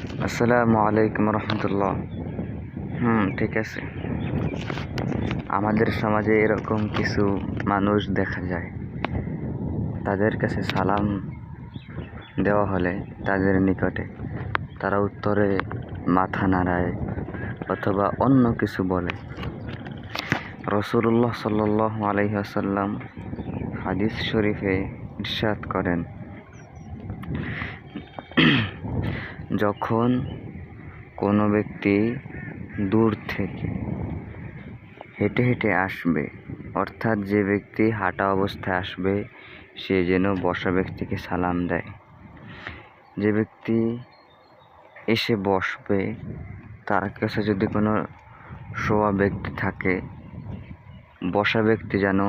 আসসালামু আলাইকুম রহমতুল্লাহ। ঠিক আছে। আমাদের সমাজে এরকম কিছু মানুষ দেখা যায়, তাদের কাছে সালাম দেওয়া হলে তাদের নিকটে তারা উত্তরে মাথা নাড়ায় অথবা অন্য কিছু বলে। রাসূলুল্লাহ সাল্লাল্লাহু আলাইহি ওয়াসাল্লাম হাদিস শরীফে ইরশাদ করেন, যখন কোনো ব্যক্তি দূর থেকে হেঁটে হেঁটে আসবে, অর্থাৎ যে ব্যক্তি হাঁটা অবস্থায় আসবে সে যেন বসা ব্যক্তিকে সালাম দেয়। যে ব্যক্তি এসে বসবে তার কাছে যদি কোনো শোয়া ব্যক্তি থাকে, বসা ব্যক্তি যেন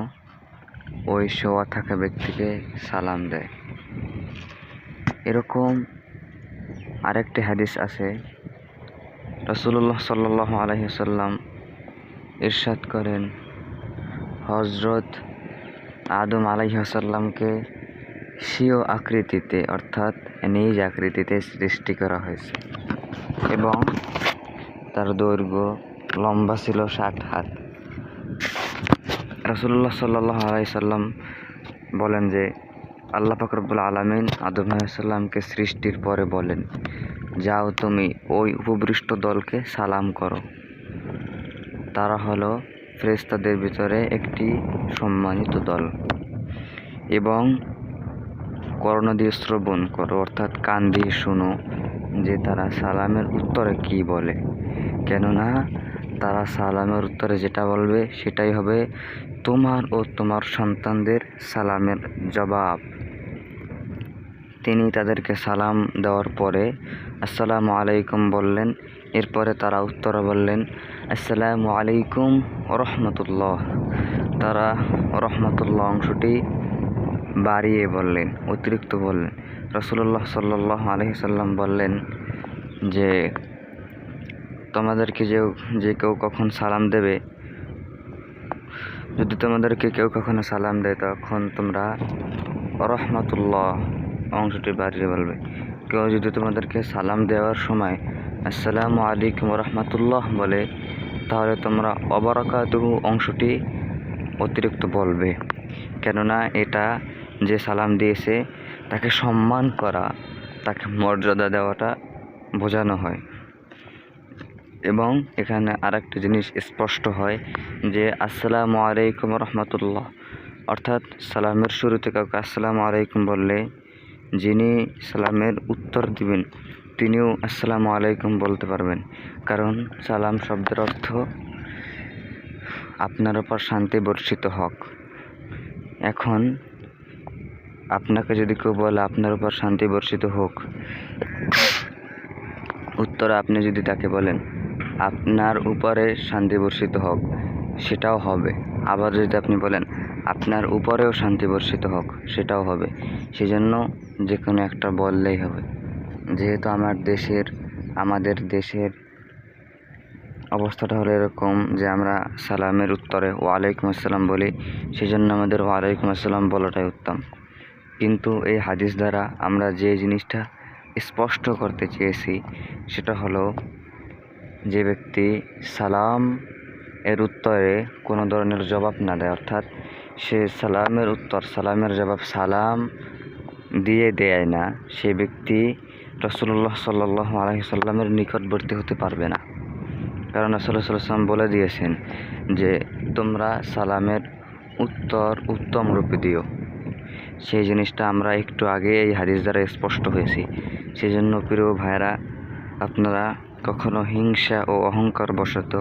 ওই শোয়া থাকা ব্যক্তিকে সালাম দেয়। এরকম আরেকটি হাদিস আছে, রাসূলুল্লাহ সাল্লাল্লাহু আলাইহি ওয়াসাল্লাম ইরশাদ করেন, হযরত আদম আলাইহিস সালামকে স্বীয় আকৃতিতে অর্থাৎ নিজ আকৃতিতে সৃষ্টি করা হয়েছে এবং তার দৈর্ঘ্য লম্বা ছিল 60 হাত। রাসূলুল্লাহ সাল্লাল্লাহু আলাইহি সাল্লাম বলেন যে আল্লাহ পাক রব্বুল আলামিন আদম আলাইহিস সালামকে সৃষ্টির পরে বলেন, যাও তুমি ওই উপবৃষ্ট দলকে সালাম করো, তারা হলো ফেরেশতাদের ভিতরে একটি সম্মানিত দল, এবং কর্ণ দিয়ে শ্রবণ করো অর্থাৎ কান দিয়ে শোনো যে তারা সালামের উত্তরে কি বলে, কেননা তারা সালামের উত্তরে যেটা বলবে সেটাই হবে তোমার ও তোমার সন্তানদের সালামের জবাব। তিনি তাদেরকে সালাম দেওয়ার পরে আসসালামু আলাইকুম বললেন, এরপরে তারা উত্তরে বললেন আসসালামু আলাইকুম রহমতুল্লাহ। তারা রহমতুল্লাহ অংশটি বাড়িয়ে বললেন, অতিরিক্ত বললেন। রাসূলুল্লাহ সাল্লাল্লাহু আলাইহি সাল্লাম বললেন যে তোমাদেরকে যে কেউ কখন সালাম দেবে, যদি তোমাদেরকে কেউ কখনো সালাম দেয় তখন তোমরা রহমতুল্লাহ অংশটি বাড়িয়ে বলবে। কেউ যদি তোমাদেরকে সালাম দেওয়ার সময় আসসালামু আলাইকুম রহমতুল্লাহ বলে, তাহলে তোমরা অবারাকাতুহু অংশটি অতিরিক্ত বলবে, কেননা এটা যে সালাম দিয়েছে তাকে সম্মান করা, তাকে মর্যাদা দেওয়াটা বোঝানো হয়। এবং এখানে আরেকটি জিনিস স্পষ্ট হয় যে আসসালামু আলাইকুম রহমতুল্লাহ অর্থাৎ সালামের শুরুতে কাউকে আসসালামু আলাইকুম বললে যিনি সালামের উত্তর দিবেন তিনিও আসসালামু আলাইকুম বলতে পারবেন, কারণ সালাম শব্দের অর্থ আপনার উপর শান্তি বর্ষিত হোক। এখন আপনাকে যদি কেউ বলে আপনার উপর শান্তি বর্ষিত হোক, উত্তরে আপনি যদি তাকে বলেন আপনার উপরে শান্তি বর্ষিত হোক, সেটাও হবে। আবার যদি আপনি বলেন আপনার উপরেও শান্তি বর্ষিত হোক, সেটাও হবে। সেজন্য যে কোনো একটা বললেই হবে। যেহেতু আমাদের দেশের অবস্থাটা হলো এরকম যে আমরা সালামের উত্তরে ওয়ালাইকুম আসসালাম বলি, সেজন্য আমাদের ওয়ালাইকুম আসসালাম বলাটাই উত্তম। কিন্তু এই হাদিস দ্বারা আমরা যে জিনিসটা স্পষ্ট করতে চেয়েছি সেটা হলো, যে ব্যক্তি সালাম এর উত্তরে কোনো ধরনের জবাব না দেয়, অর্থাৎ সে সালামের উত্তর সালামের জবাব সালাম দিয়ে দেয় না, সে ব্যক্তি রাসূলুল্লাহ সাল্লাল্লাহু আলাইহি সাল্লামের নিকটবর্তী হতে পারবে না। কারণ রাসূলুল্লাহ সাল্লাল্লাহু আলাইহি সাল্লাম বলে দিয়েছেন যে তোমরা সালামের উত্তর উত্তম রূপে দিও। সেই জিনিসটা আমরা একটু আগে এই হাদিস দ্বারা স্পষ্ট হয়েছি। সেই জন্য প্রিয় ভাইরা, আপনারা কখনো হিংসা ও অহংকার বশত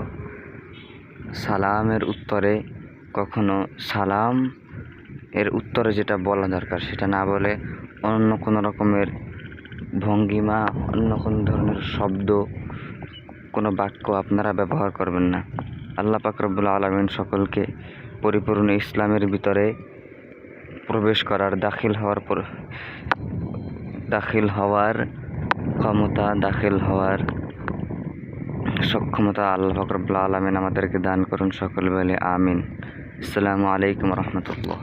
সালামের উত্তরে কখনো সালাম এর উত্তরে যেটা বলা দরকার সেটা না বলে অন্য কোনো রকমের ভঙ্গিমা, অন্য কোনো ধরনের শব্দ, কোনো বাক্য আপনারা ব্যবহার করবেন না। আল্লাহ পাক রব্বুল আলামিন সকলকে পরিপূর্ণ ইসলামের ভিতরে প্রবেশ করার দাখিল হওয়ার ক্ষমতা, দাখিল হওয়ার সক্ষমতা আল্লাহ পাক রব্বুল আলামিন আমাদেরকে দান করুন। সকল বলে আমিন। আসসালামু আলাইকুম রহমতুল্লাহ।